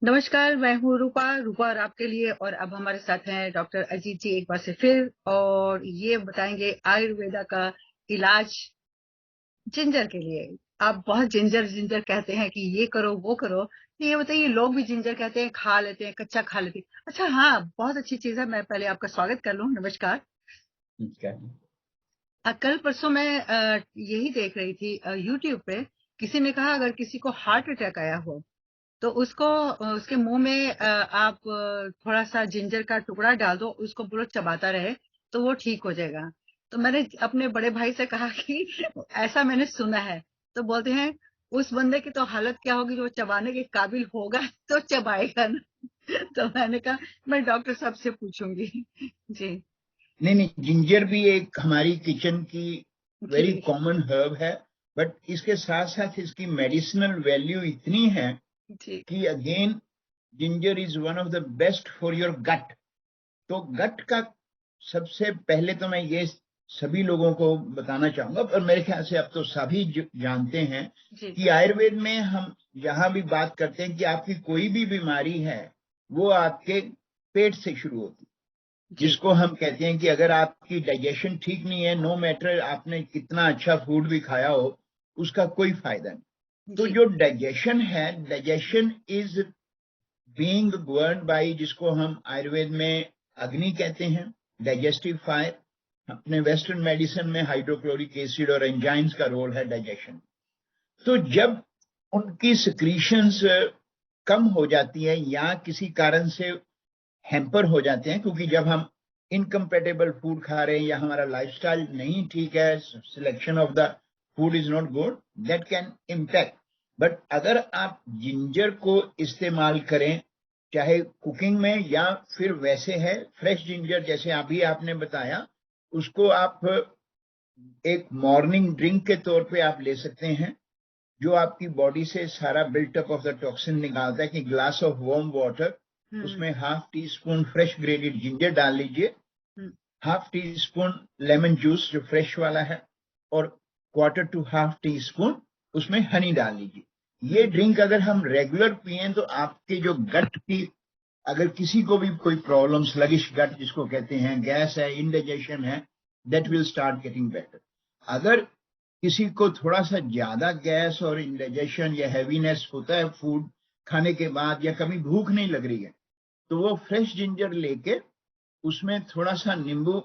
नमस्कार, मैं हूँ रूपा रूपा और आपके लिए। और अब हमारे साथ हैं डॉक्टर अजीत जी एक बार से फिर, और ये बताएंगे आयुर्वेदा का इलाज जिंजर के लिए। आप बहुत जिंजर जिंजर कहते हैं कि ये करो वो करो, तो ये बताइए, लोग भी जिंजर कहते हैं, खा लेते हैं, कच्चा खा लेते हैं। अच्छा, हाँ, बहुत अच्छी चीज है। मैं पहले आपका स्वागत कर लूँ। नमस्कार। ठीक है। कल परसों मैं यही देख रही थी यूट्यूब पे। किसी ने कहा अगर किसी को हार्ट अटैक आया हो तो उसको उसके मुंह में आप थोड़ा सा जिंजर का टुकड़ा डाल दो, उसको बोलो चबाता रहे तो वो ठीक हो जाएगा। तो मैंने अपने बड़े भाई से कहा कि ऐसा मैंने सुना है। तो बोलते हैं उस बंदे की तो हालत क्या होगी जो चबाने के काबिल होगा तो चबाएगा ना। तो मैंने कहा मैं डॉक्टर साहब से पूछूंगी। जी। नहीं नहीं, जिंजर भी एक हमारी किचन की वेरी जी। कॉमन हर्ब है। बट इसके साथ साथ इसकी मेडिसिनल वैल्यू इतनी है जी। कि again ginger is one of the best for your gut. तो गट का सबसे पहले तो मैं ये सभी लोगों को बताना चाहूंगा, पर मेरे ख्याल से अब तो सभी जानते हैं जी। कि आयुर्वेद में हम जहां भी बात करते हैं कि आपकी कोई भी बीमारी है, वो आपके पेट से शुरू होती है। जी। जिसको हम कहते हैं कि अगर आपकी डाइजेशन ठीक नहीं है, नो मैटर आपने कितना अच्छा फूड भी खाया हो, उसका कोई फायदा नहीं। तो जी। जो डाइजेशन है, digestion is being governed bye, जिसको हम आयुर्वेद में अग्नि कहते हैं, डाइजेस्टिव फायर। अपने वेस्टर्न मेडिसिन में हाइड्रोक्लोरिक एसिड और एंजाइम्स का रोल है डाइजेशन। तो जब उनकी सिक्रीशंस कम हो जाती है या किसी कारण से हैम्पर हो जाते हैं, क्योंकि जब हम इनकम्पेटेबल फूड खा रहे हैं या हमारा लाइफस्टाइल नहीं ठीक है, selection of the food is not good, that can impact. But अगर आप जिंजर को इस्तेमाल करें, चाहे कुकिंग में या फिर वैसे है फ्रेश जिंजर जैसे अभी आपने बताया, उसको आप एक मॉर्निंग ड्रिंक के तौर पे आप ले सकते हैं, जो आपकी बॉडी से सारा बिल्टअप ऑफ द टॉक्सिन निकालता है। कि glass of warm water, hmm. उसमें half teaspoon fresh grated ginger डाल लीजिए, hmm. Half teaspoon lemon juice जो फ्रेश वाला है, और quarter to half teaspoon उसमें हनी डाल लीजिए। ये हम्म। ड्रिंक अगर हम रेगुलर पिए तो आपके जो गट की, अगर किसी को भी कोई प्रॉब्लम, स्लगिश गट जिसको कहते हैं, गैस है, इंडाइजेशन है, that hmm. Will start getting better. अगर किसी को थोड़ा सा ज्यादा गैस और इंडाइजेशन या हैवीनेस होता है फूड खाने के बाद, या कभी भूख नहीं लग रही है, तो वो फ्रेश जिंजर लेके उसमें थोड़ा सा नींबू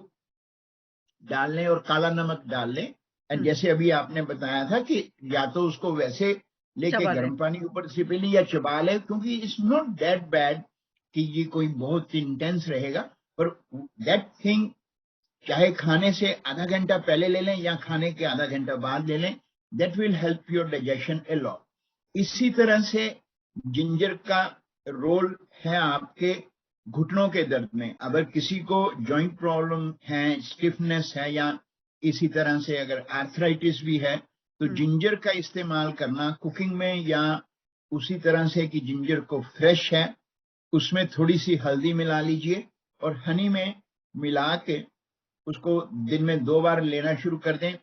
डाल लें और काला नमक डाल लें। एंड हम्म। जैसे अभी आपने बताया था कि या तो उसको वैसे लेके चबा लें। गर्म पानी ऊपर से पी लें या चबा लें, क्योंकि इट्स नॉट दैट बैड कि ये कोई बहुत इंटेंस रहेगा। पर दैट थिंग, चाहे खाने से आधा घंटा पहले ले लें या खाने के आधा घंटा बाद ले लें, that will help your digestion a lot. इसी तरह से जिंजर का रोल है आपके घुटनों के दर्द में। अगर किसी को जॉइंट प्रॉब्लम है, स्टिफनेस है, या इसी तरह से अगर आर्थराइटिस भी है, तो हम्म। जिंजर का इस्तेमाल करना कुकिंग में, या उसी तरह से कि जिंजर को फ्रेश है उसमें थोड़ी सी हल्दी मिला लीजिए और हनी में मिला के उसको दिन में 2 बार लेना शुरू कर दें।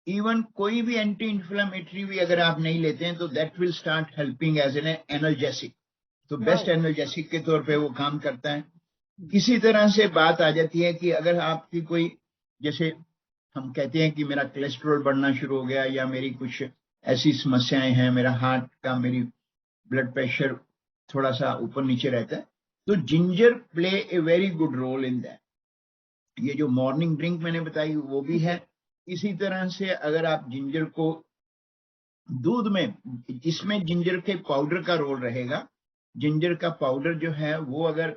इवन कोई भी एंटी इंफ्लेमेटरी भी अगर आप नहीं लेते हैं, तो that will start helping as an energetic. तो बेस्ट वाओ। एनर्जेसिक के तौर पे वो काम करता है। किसी तरह से बात आ जाती है कि अगर आपकी कोई, जैसे हम कहते हैं कि मेरा कोलेस्ट्रॉल बढ़ना शुरू हो गया, या मेरी कुछ ऐसी समस्याएं हैं, मेरा हार्ट का, मेरी ब्लड प्रेशर थोड़ा सा ऊपर नीचे रहता है, तो ginger play a very good role in that. ये जो मॉर्निंग ड्रिंक मैंने बताई वो भी है। जी। इसी तरह से अगर आप जिंजर को दूध में, इसमें जिंजर के पाउडर का रोल रहेगा। जिंजर का पाउडर जो है वो अगर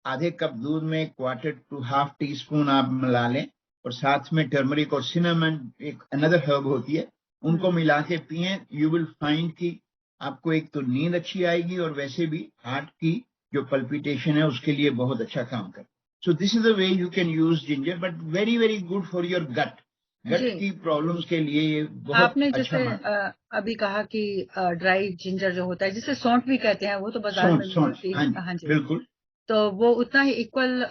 आधे कप दूध में quarter to half teaspoon आप मिला लें, और साथ में टर्मरिक और सिनेमन, एक अनदर हर्ब होती है, उनको हम्म। मिला के पिए, यू विल फाइंड कि आपको एक तो नींद अच्छी आएगी, और वैसे भी हार्ट की जो पल्पिटेशन है उसके लिए बहुत अच्छा काम कर। So this is the way you can use ginger, but very very good for your gut. Gut जी। की प्रॉब्लम्स के लिए ये बहुत आपने अच्छा जैसे माना। अभी कहा कि ड्राई जिंजर जो होता है जिसे सौंठ भी कहते हैं, वो तो बाजार सौंठ, में सौंठ, मिलती हाँ है। जी, हाँ जी। बिल्कुल। तो वो उतना ही इक्वल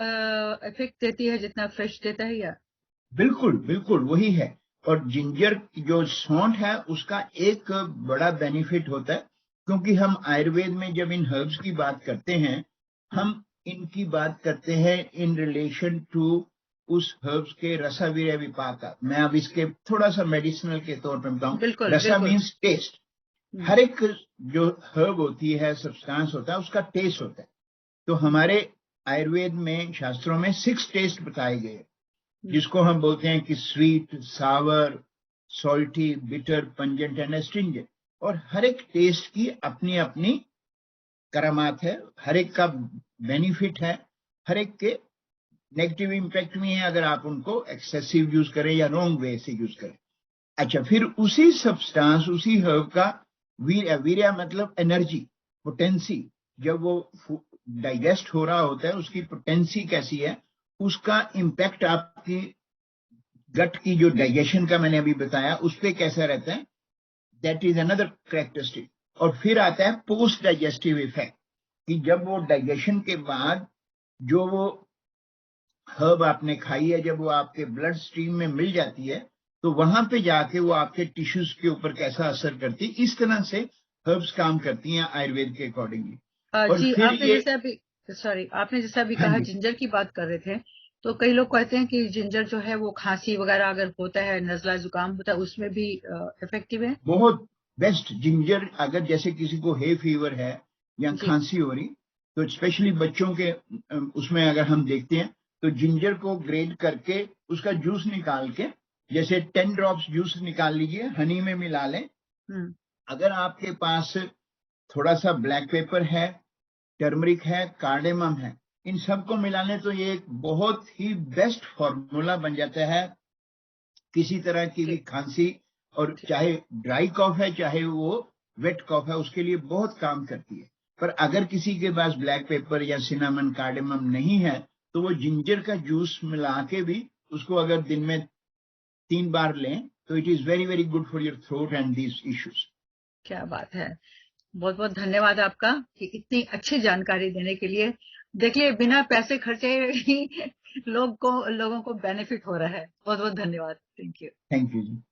इफेक्ट देती है जितना फ्रेश देता है, या? बिल्कुल बिल्कुल वही है। और जिंजर जो सौंठ है उसका एक बड़ा बेनिफिट होता है क्योंकि हम आयुर्वेद में जब इन हर्ब्स की बात करते हैं, हम इनकी बात करते हैं इन रिलेशन टू उस हर्ब्स के रसावीर्य विपाका। मैं अब इसके थोड़ा सा मेडिसिनल के तौर पे बताऊं। बिल्कुल रसा बिल्कुल। Means test. हर एक जो हर्ब होती है, सब्सटेंस होता है, उसका टेस्ट होता है। तो हमारे आयुर्वेद में, शास्त्रों में 6 टेस्ट बताए गए, जिसको हम बोलते हैं कि sweet, sour, salty, bitter, pungent and astringent. और हर एक टेस्ट की अपनी अपनी करामात है, हर एक का बेनिफिट है, हर एक के नेगेटिव इम्पैक्ट भी है अगर आप उनको एक्सेसिव यूज करें या रॉन्ग वे से यूज करें। अच्छा, फिर उसी सब्सटेंस, उसी हर्ब का वीर्य, वीर्य मतलब एनर्जी, पोटेंसी, जब वो डाइजेस्ट हो रहा होता है, उसकी पोटेंसी कैसी है, उसका इम्पैक्ट आपकी गट की जो डाइजेशन का मैंने अभी बताया उस पर कैसा रहता है, दैट इज अनदर कैरेक्टरिस्टिक। और फिर आता है पोस्ट डाइजेस्टिव इफेक्ट, कि जब वो डाइजेशन के बाद जो वो हर्ब आपने खाई है, जब वो आपके ब्लड स्ट्रीम में मिल जाती है, तो वहां पे जाके वो आपके टिश्यूज के ऊपर कैसा असर करती है। इस तरह से हर्ब्स काम करती हैं आयुर्वेद के अकॉर्डिंगली। और जी, फिर आपने ये, जैसे अभी, सॉरी, आपने जैसे अभी हाँ कहा जी, जिंजर की बात कर रहे थे, तो कई लोग कहते हैं कि जिंजर जो है वो खांसी वगैरह अगर होता है, नजला जुकाम होता है, उसमें भी इफेक्टिव है। बहुत बेस्ट जिंजर। अगर जैसे किसी को हे फीवर है या जी। खांसी हो रही, तो स्पेशली बच्चों के उसमें अगर हम देखते हैं, तो जिंजर को ग्रेट करके उसका जूस निकाल के, जैसे 10 ड्रॉप्स जूस निकाल लीजिए, हनी में मिला लें। हम्म। अगर आपके पास थोड़ा सा ब्लैक पेपर है, टर्मरिक है, कार्डेमम है, इन सबको मिला लें, तो ये एक बहुत ही बेस्ट फॉर्मूला बन जाता है किसी तरह की भी ठीक खांसी। और ठीक। चाहे ड्राई कॉफ है, चाहे वो वेट कॉफ है, उसके लिए बहुत काम करती है। पर अगर किसी के पास ब्लैक पेपर या सिनामन, कार्डेमम नहीं है, तो वो जिंजर का जूस मिला के भी उसको अगर दिन में 3 बार लें, तो it is very very good for your throat and these issues. क्या बात है। बहुत बहुत धन्यवाद आपका कि इतनी अच्छी जानकारी देने के लिए। देखिए, बिना पैसे खर्चे ही लोगों को बेनिफिट हो रहा है। बहुत बहुत धन्यवाद। Thank you. Thank you ji.